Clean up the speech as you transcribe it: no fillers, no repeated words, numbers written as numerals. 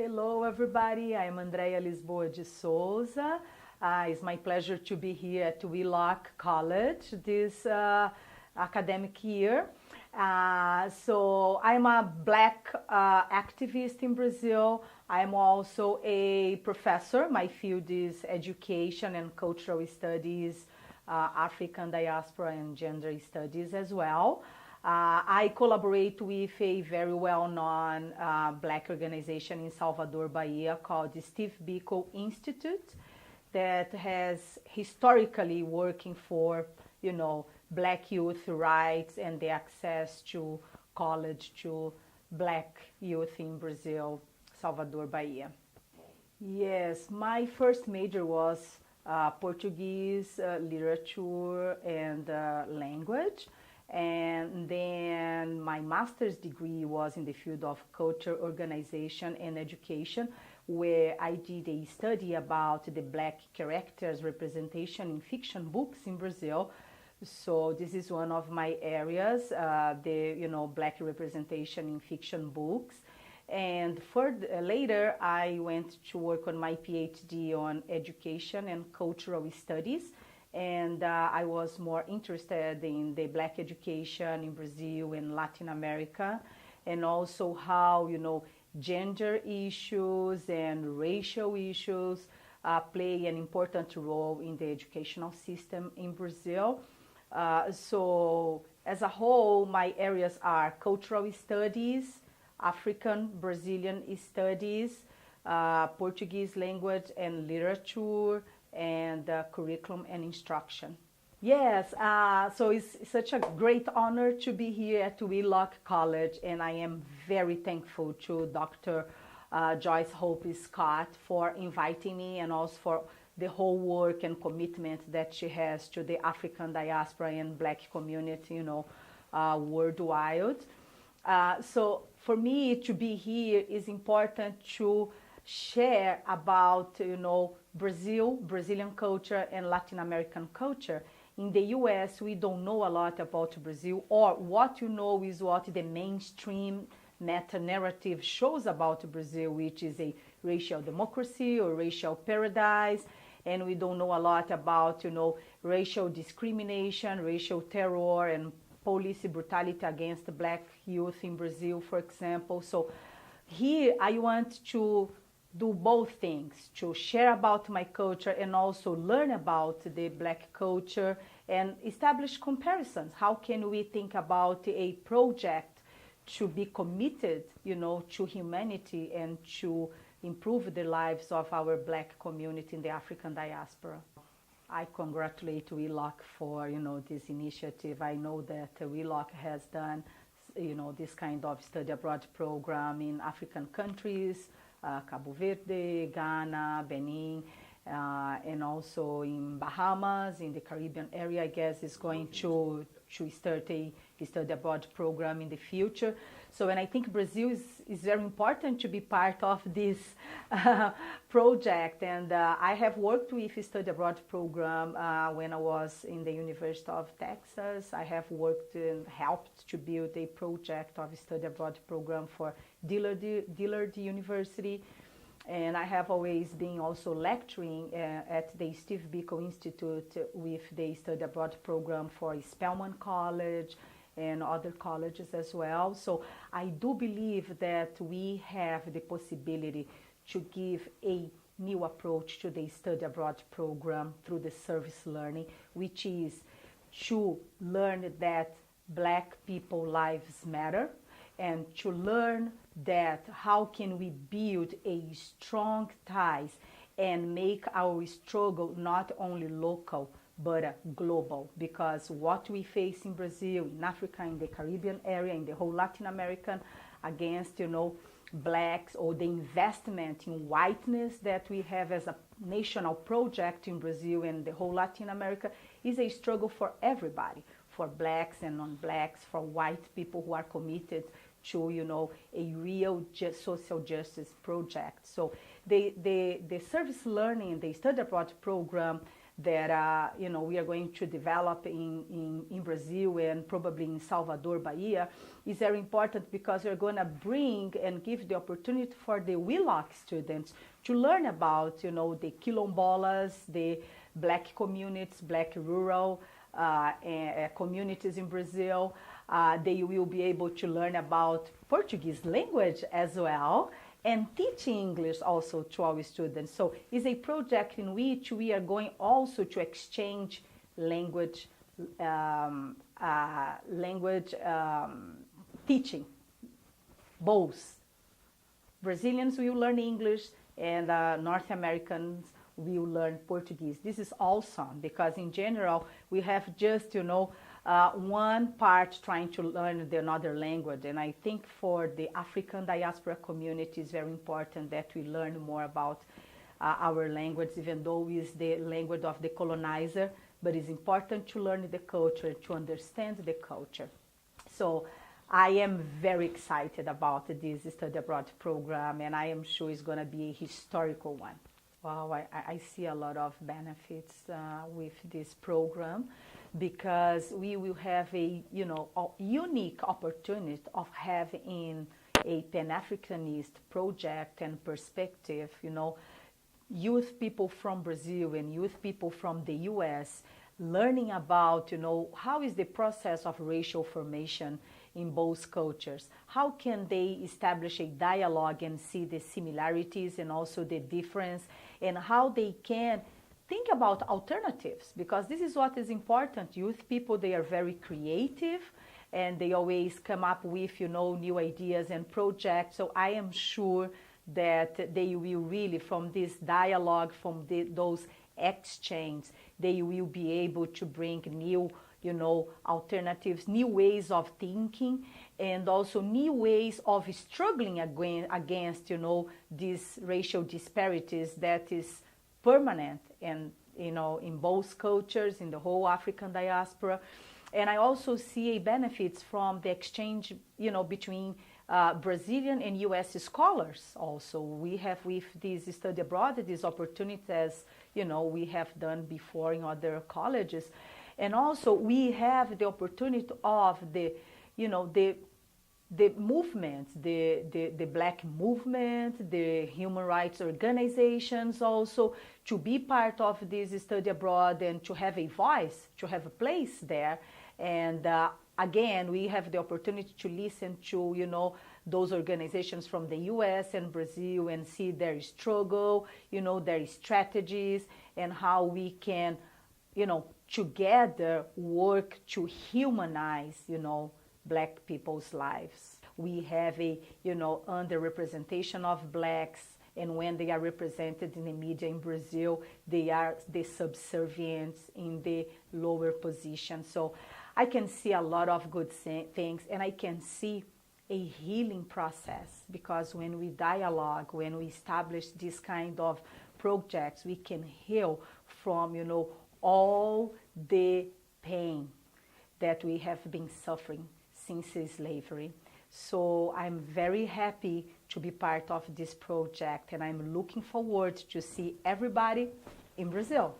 Hello, everybody. I'm Andrea Lisboa de Souza. It's my pleasure to be here at Wheelock College this academic year. So I'm a Black activist in Brazil. I'm also a professor. My field is education and cultural studies, African diaspora and gender studies as well. I collaborate with a very well-known Black organization in Salvador, Bahia called the Steve Biko Institute that has historically working for, Black youth rights and the access to college to Black youth in Brazil, Salvador, Bahia. Yes, my first major was Portuguese literature and language. And then my master's degree was in the field of culture, organization, and education, where I did a study about the Black characters representation in fiction books in Brazil. So this is one of my areas, Black representation in fiction books. And later, I went to work on my PhD on education and cultural studies. And I was more interested in the Black education in Brazil and Latin America, and also how, gender issues and racial issues play an important role in the educational system in Brazil. So as a whole, my areas are cultural studies, African Brazilian studies, Portuguese language and literature, and curriculum and instruction. Yes, so it's such a great honor to be here at Wheelock College, and I am very thankful to Dr. Joyce Hope Scott for inviting me, and also for the whole work and commitment that she has to the African diaspora and Black community, worldwide. So for me to be here is important to share about, Brazilian culture and Latin American culture. In the US, we don't know a lot about Brazil, or what is what the mainstream meta-narrative shows about Brazil, which is a racial democracy or racial paradise. And we don't know a lot about, racial discrimination, racial terror, and police brutality against Black youth in Brazil, for example. So here I want to do both things, to share about my culture and also learn about the Black culture and establish comparisons. How can we think about a project to be committed, to humanity and to improve the lives of our Black community in the African diaspora? I congratulate Wheelock for, this initiative. I know that Wheelock has done, this kind of study abroad program in African countries, Cabo Verde, Ghana, Benin, and also in Bahamas, in the Caribbean area. I guess is going to start a study abroad program in the future. So, and I think Brazil is very important to be part of this project. And I have worked with a study abroad program when I was in the University of Texas. I have worked and helped to build a project of a study abroad program for Dillard University. And I have always been also lecturing at the Steve Biko Institute with the study abroad program for Spelman College and other colleges as well. So I do believe that we have the possibility to give a new approach to the study abroad program through the service learning, which is to learn that Black people lives matter, and to learn that how can we build a strong ties and make our struggle not only local but global, because what we face in Brazil, in Africa, in the Caribbean area, in the whole Latin American against, Blacks, or the investment in whiteness that we have as a national project in Brazil and the whole Latin America is a struggle for everybody, for Blacks and non-Blacks, for white people who are committed to, a real social justice project. So the service learning, the study abroad program that we are going to develop in Brazil and probably in Salvador, Bahia, is very important because we're going to bring and give the opportunity for the WILOC students to learn about, the quilombolas, the black communities, black rural communities in Brazil. They will be able to learn about Portuguese language as well, and teaching English also to our students. So it's a project in which we are going also to exchange language teaching. Both Brazilians will learn English and North Americans will learn Portuguese. This is awesome because in general we have just one part trying to learn another language, and I think for the African diaspora community it's very important that we learn more about our language, even though it's the language of the colonizer, but it's important to learn the culture, to understand the culture. So I am very excited about this study abroad program, and I am sure it's going to be a historical one. Wow, I see a lot of benefits with this program, because we will have a unique opportunity of having a Pan-Africanist project and perspective, youth people from Brazil and youth people from the US learning about, how is the process of racial formation in both cultures. How can they establish a dialogue and see the similarities and also the difference, and how they can think about alternatives, because this is what is important. Youth people, they are very creative and they always come up with, new ideas and projects. So I am sure that they will really, from this dialogue, from those exchanges, they will be able to bring new, alternatives, new ways of thinking, and also new ways of struggling against, these racial disparities that is permanent and in both cultures, in the whole African diaspora. And I also see a benefits from the exchange between Brazilian and US scholars. Also we have, with this study abroad, this opportunity, as we have done before in other colleges. And also we have the opportunity of the movements, the black movement, the human rights organizations also, to be part of this study abroad and to have a voice, to have a place there. And again, we have the opportunity to listen to, those organizations from the US and Brazil and see their struggle, their strategies, and how we can, together work to humanize, black people's lives. We have a, underrepresentation of blacks, and when they are represented in the media in Brazil, they are the subservients in the lower position. So I can see a lot of good things, and I can see a healing process, because when we dialogue, when we establish this kind of projects, we can heal from, all the pain that we have been suffering since slavery. So I'm very happy to be part of this project, and I'm looking forward to see everybody in Brazil.